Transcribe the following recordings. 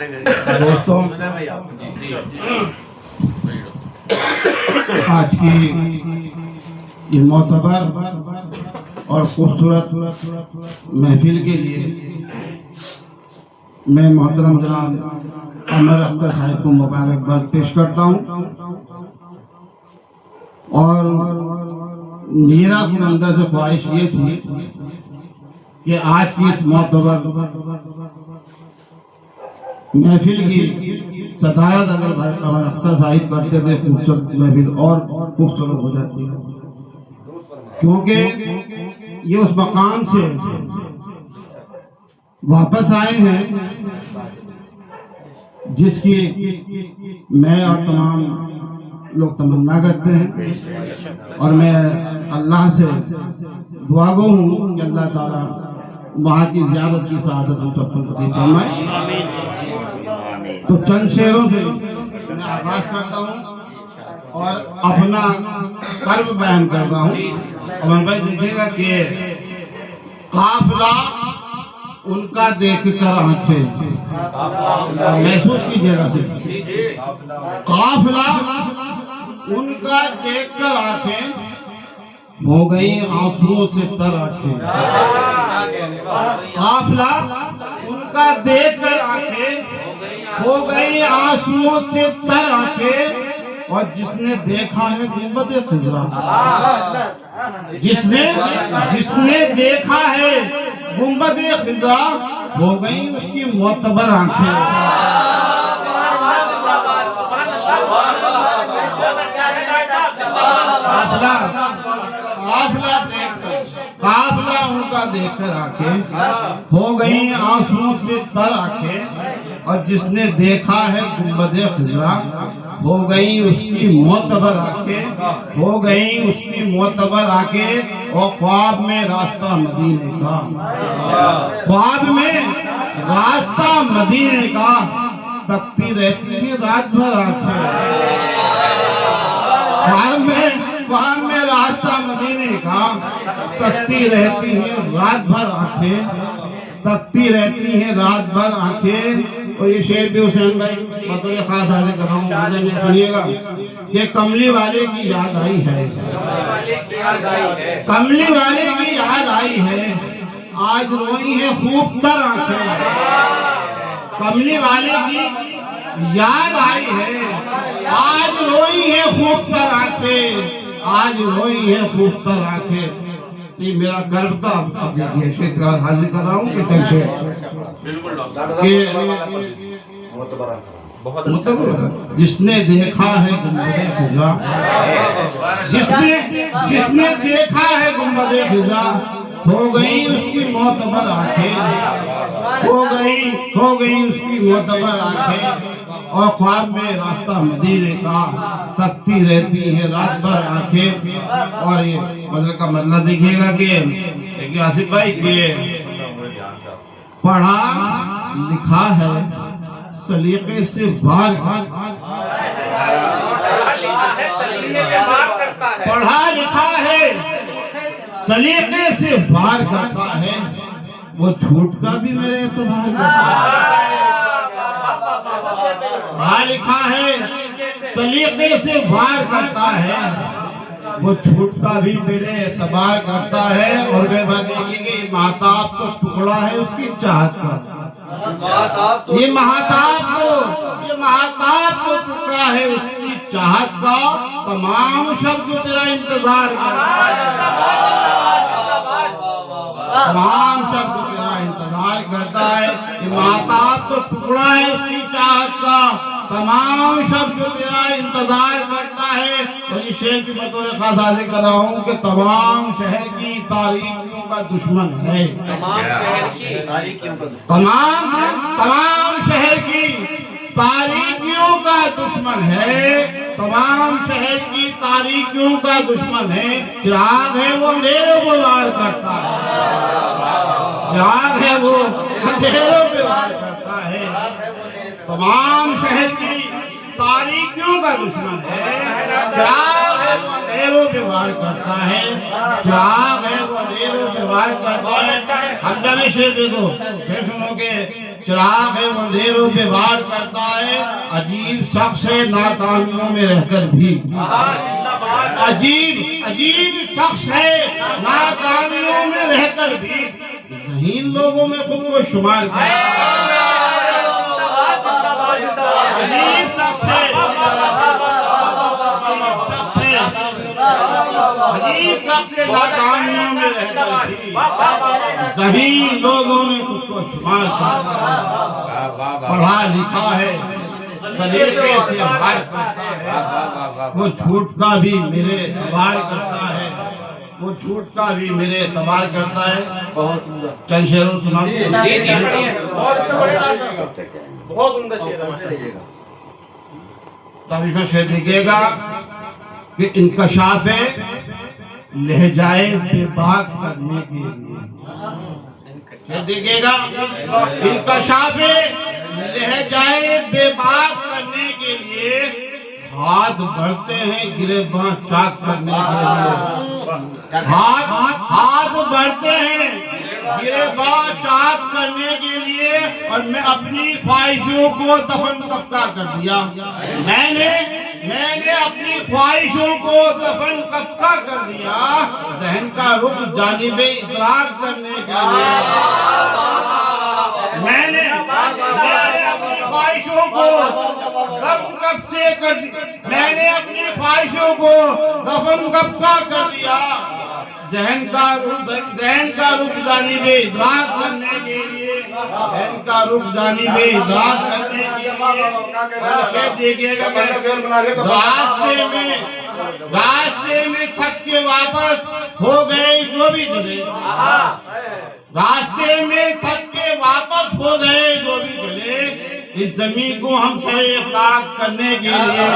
दोस्तों, आज की ये मोतबर और खूबसूरत महफिल के लिए मैं मोहतरम जनाब अमर अख्तर साहब को मुबारकबाद पेश करता हूँ। और मेरा अपने अंदर से ख्वाहिश ये थी कि आज की इस मोतबर महफिल की सदारत अगर भाई अमर अख्तर साहिब करते थे, खूबसूरत महफिल और खूबसूरत हो जाती है, क्योंकि ये उस मकाम से वापस आए हैं जिसकी मैं और तमाम लोग तमन्ना करते हैं। और मैं अल्लाह से दुआगो हूँ कि अल्लाह ताला वहाँ की ज़ियारत की सआदत हम सबको नसीब फरमाए। तो चंद शेरों से मैं आगाज करता हूँ और अपना कर्म बयान करता हूँ। अमन भाई देखिएगा कि काफिला उनका देखकर आंखें, महसूस कीजिएगा सिर्फ, काफिला उनका देखकर आंखें हो गई आंसुओं से तर आंखें। काफिला उनका देखकर आंखें हो गई आंसुओं से तर आंखें। और जिसने देखा है गुंबद खुजरा, जिसने देखा है गुंबद खुजरा, हो गई उसकी मोतबर आंखें। काफिला उनका देखकर आंखें हो गई आंसुओं से तर आंखें। और जिसने देखा है गुंबद खुजरा, हो गई उसकी मोतबर आंखें, हो गई उसकी मोतबर आंखें। और ख्वाब में रास्ता मदीने का, ख्वाब में रास्ता मदीने का, तकती रहती है रात भर आंखें। ख्वाब में रास्ता मदीने का, तकती रहती है रात भर आंखें, तकती रहती है रात भर आंखें। और ये शेर भी हुसैन भाई बतौर खास हाजिर कर रहा हूँ, सुनिएगा। ये कमली वाले की याद आई है, कमली वाले की याद आई है, आज रोई है खूब तर आंखें। कमली वाले की याद आई है, आज रोई है खूब तर आंखें, आज रोई है खूब तर आंखें। ये मेरा गर्व था। अब देखिए शेर हाजिर कर रहा हूँ कि कैसे जिसने देखा है गुंबद खुजरा, जिसने देखा है गुंबद खुजरा, हो गई उसकी मोतबर आंखें, हो गई उसकी मोतबर आंखें। और ख्वाब में रास्ता मदीने का, तकती रहती है रात भर आंखें। और ये मतलब का मतलब देखिएगा कि आसिफ भाई के पढ़ा लिखा है सलीके से वार, पढ़ा लिखा है सलीके से वार करता है, वो झूठ का भी मेरे एतबार करता है। पढ़ा लिखा है सलीके से वार करता है, वो झूठ का भी मेरे एतबार करता है। और वे बात देखिए, महताब तो टुकड़ा है उसकी चाहत का, ये महताब तो टुकड़ा है उसकी चाहत का। तमाम शब्द जो तेरा इंतजार तमाम शब्द तेरा इंतजार करता है। ये महताब तो टुकड़ा है उसकी चाहत का, तमाम शब्द जो तेरा इंतजार करता है। और इस शेर की बतौर खास हाजिर कर रहा हूँ कि तमाम शहर की तारीखियों का दुश्मन है, तमाम शहर की तारीखियों का दुश्मन है, तमाम शहर की तारीखियों का दुश्मन है। चिराग है वो अंधेरों को वार करता है, चिराग है वो अंधेरों पे वार करता है। तमाम शहर की तारीखियों का दुश्मन है, चिराग है वो अंधेरों पे वार करता है, चिराग है वो अंधेरों पे वार करता है। हम जब शेर देखो, फिर सुनो के चिराग है वो अंधेरों पे वार करता है। अजीब शख्स है नाकामियों में रहकर भी, अजीब अजीब शख्स है नाकामियों में रहकर भी ज़हीन लोगों में खुद को शुमार करता है। अजीब शख्स है, अजीब शख्स है नाकामियों में रहकर भी ज़हीन लोगों में खुद को शुमार करता है। पढ़ा लिखा है, सलीके से वार करता है, वो झूठ का भी मेरे वार करता है, वो झूठ का भी मेरे एतबार करता है। बहुत चंद शेरों सुना, बहुत उम्दा शेर है। तब इसमें शेर दिखेगा कि इंकशाफ लहजाए बेबाक करने के लिए, शेर दिखेगा इंकशाफ लहजाए बेबाक करने के लिए हाथ बढ़ते हैं गिरेबां चाक करने के लिए, हाथ बढ़ते हैं गिरेबां चाक करने के लिए। और मैं अपनी ख्वाहिशों को दफन कब्जा कर दिया, मैंने अपनी ख्वाहिशों को दफन कब्जा कर दिया, ज़हन का रुख जानिबे इतराक करने के लिए। मैंने अपनी ख्वाहिशों को दफन कब्जे कर दिया, मैंने अपनी ख्वाहिशों को दफन कब्जा कर दिया, ज़हन का रुख जानिबे इदराक करने के लिए, ज़हन का रुख जानिबे इदराक करने के लिए देखिएगा रास्ते में थक के वापस हो गए जो भी चले, रास्ते में थक के वापस हो गए जो भी चले, इस जमीन को हम सरे इखलाक करने के लिए,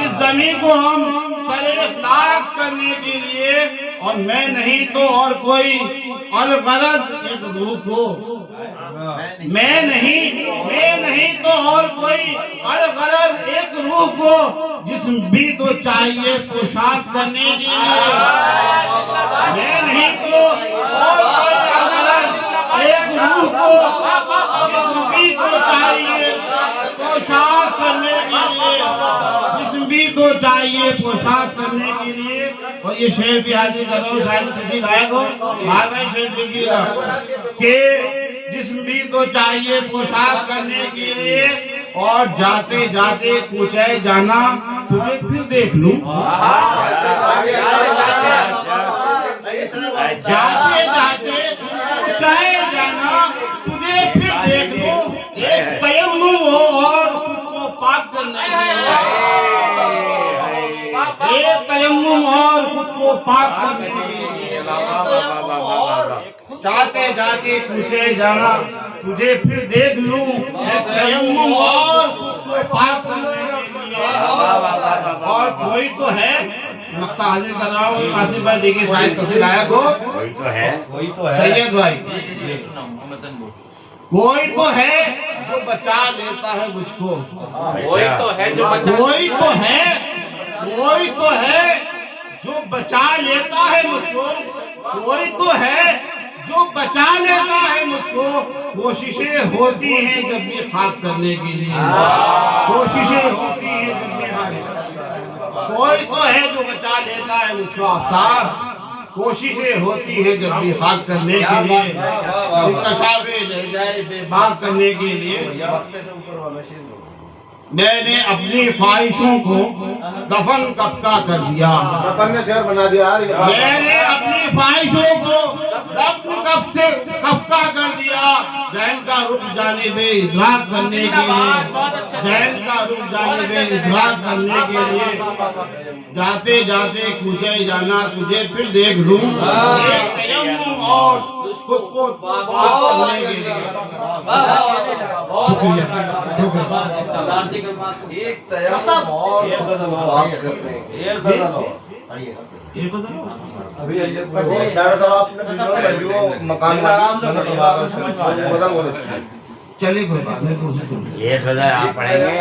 इस जमीन को हम सरे इखलाक करने के लिए। और मैं नहीं तो और कोई अलगरज एक रूह को, मैं नहीं तो और कोई अलगरज एक रूह को, जिस्म भी तो चाहिए पोशाक करने के लिए। मैं नहीं तो और कोई अलगरज एक रूह को, जिस्म भी तो चाहिए पोशाक करने के लिए, जिस्म भी तो चाहिए पोशाक करने के लिए। और ये शेर भी हाजिर कर रहा हूँ, शायद किसी लायक हो, बार शेर देखिएगा कि जिस्म भी तो चाहिए पोशाक करने के लिए, और जाते जाते पूछे जाना तुझे फिर देख लूं, जाते जाते पूछे जाना तुझे फिर देख लूं, एक तयम्मुम हो और खुद को पाक करने के लिए, एक तयम्मुम और खुद को पाक करने के लिए, जाते जाते पूछे जाना तुझे फिर देख लूं, एक तयम्मुम और खुद को पाक करने के लिए। और कोई तो है, मक्ता हाजिर कर रहा हूँ, आसिफ भाई देखिए शायद किसी लायक हो, कोई तो है सैयद भाई, कोई तो है जो बचा लेता है मुझको, कोई तो है जो बचा, कोई तो है जो बचा लेता है मुझको, कोई तो है जो बचा लेता है मुझको। कोशिशें होती हैं जब भी खाक करने के लिए, कोशिशें होती हैं जब भी खाक, कोई तो है जो बचा लेता है मुझको आफ्ताब, कोशिशें होती हैं जब भी खाक करने के लिए, इंकशाफे ले जाए बेबाक करने के लिए। मैंने अपनी ख्वाहिशों को दफन कब्जा कर दिया, शेर बना दिया, मैंने अपनी ख्वाहिशों को दफन कब्जा कर दिया, ज़हन का रुख जानिबे इदराक करने के लिए, ज़हन का रुख जानिबे इदराक करने के लिए। जाते जाते पूछे जाना तुझे फिर देख लूं, एक तयम्मुम और खुद को पाक करने के लिए। एक तयम्मुम और पाक करने के लिए। अभी डॉक्टर साहब आपने वीडियो मकान चलिए कोई बात नहीं, कोशिश करूँ। एक गजल आप पढ़ेंगे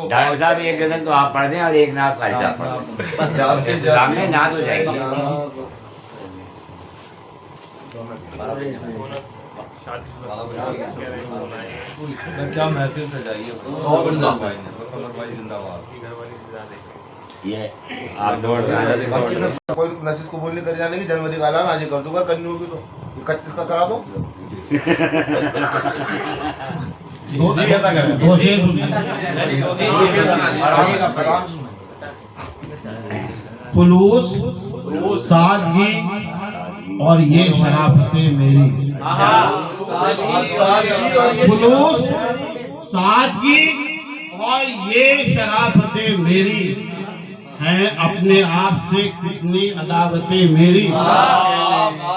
डॉक्टर साहब, एक गजल तो आप पढ़ दें और एक नात कारी साहब पढ़ दें, सामने नात हो जाएगी। क्या महफिल सजाई है भाई ने, भाई जिंदाबाद। ये आप दौड़ रहे हैं बाकी सब कोई नसीब कबूल नहीं कर जाने की जन्मदिन का ऐलान आज ही कर दूंगा, करनी होगी तो 31 का करा दो। खुलूस, सादगी और ये शराफतें मेरी। खुलूस, सादगी और ये शराफतें मेरी हैं, अपने आप से कितनी अदावतें मेरी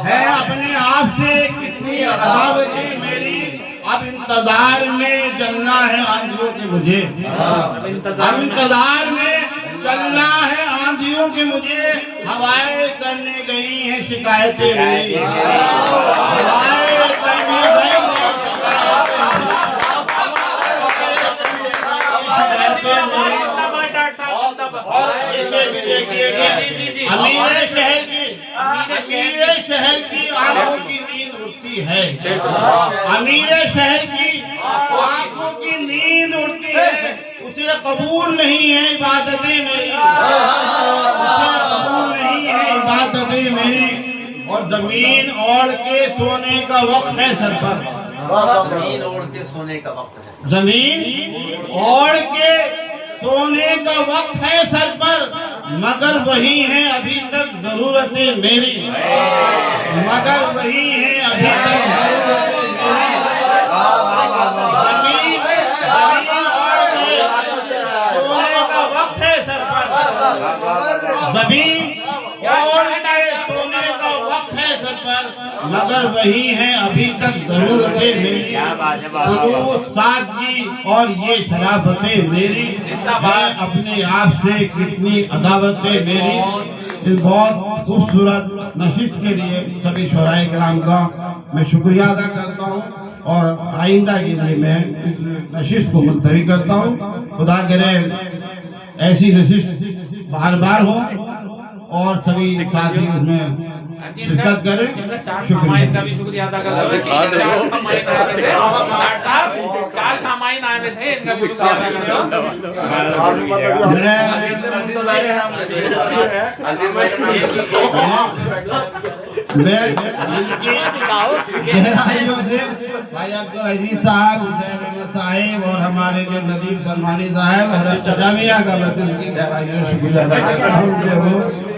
है, अपने आप से कितनी अदावतें मेरी। अब इंतजार में चलना है आंधियों के मुझे, अब इंतजार में चलना है आंधियों के मुझे। हवाएं करने गई हैं शिकायतें मेरी, हवाएं करने गई हैं अमीर शहर की आंखों की नींद उड़ती है, अमीर शहर की आंखों की नींद उड़ती है। उसे कबूल नहीं है इबादतें मेरी, उसे कबूल नहीं है इबादतें मेरी। और जमीन ओढ़ के सोने का वक्त है सर पर, जमीन ओढ़ के सोने का वक्त है, जमीन ओढ़ के सोने का वक्त है सर पर, मगर वही है अभी तक जरूरतें मेरी, मगर वही है अभी तक जरूरतें मेरी। सोने का वक्त है सर पर, जमीन ओढ़ के सोने का वक्त है सर पर, मगर वही है अभी तक जरूरतें मेरी। क्या बात है बाबा। खुलूस, सादगी और ये शराफतें मेरी हैं, अपने आप से कितनी अदावतें मेरी। इस बहुत खूबसूरत नशिस्त के लिए सभी शोराए किराम का मैं शुक्रिया अदा करता हूँ और आइंदा के लिए मैं इस नशिस्त को मुलतवी करता हूँ। खुदा करे ऐसी नशिस्त बार बार हो और सभी साथी उसमें शिरकत करें। सामाइन का भी शुक्रिया अदा करता हूँ कि 4 सामाइन आए थे डॉक्टर साहब, 4 सामाइन आए थे, इनका भी शुक्रिया अदा करता हूँ। मैं इनकी गहराइयों से भाई अब्दुल अजीज साहब, हुसैन अहमद साहिब और हमारे जो नदीम सलमानी साहब और जामिया का मैं उनकी गहराइयों से शुक्रिया अदा करता हूँ।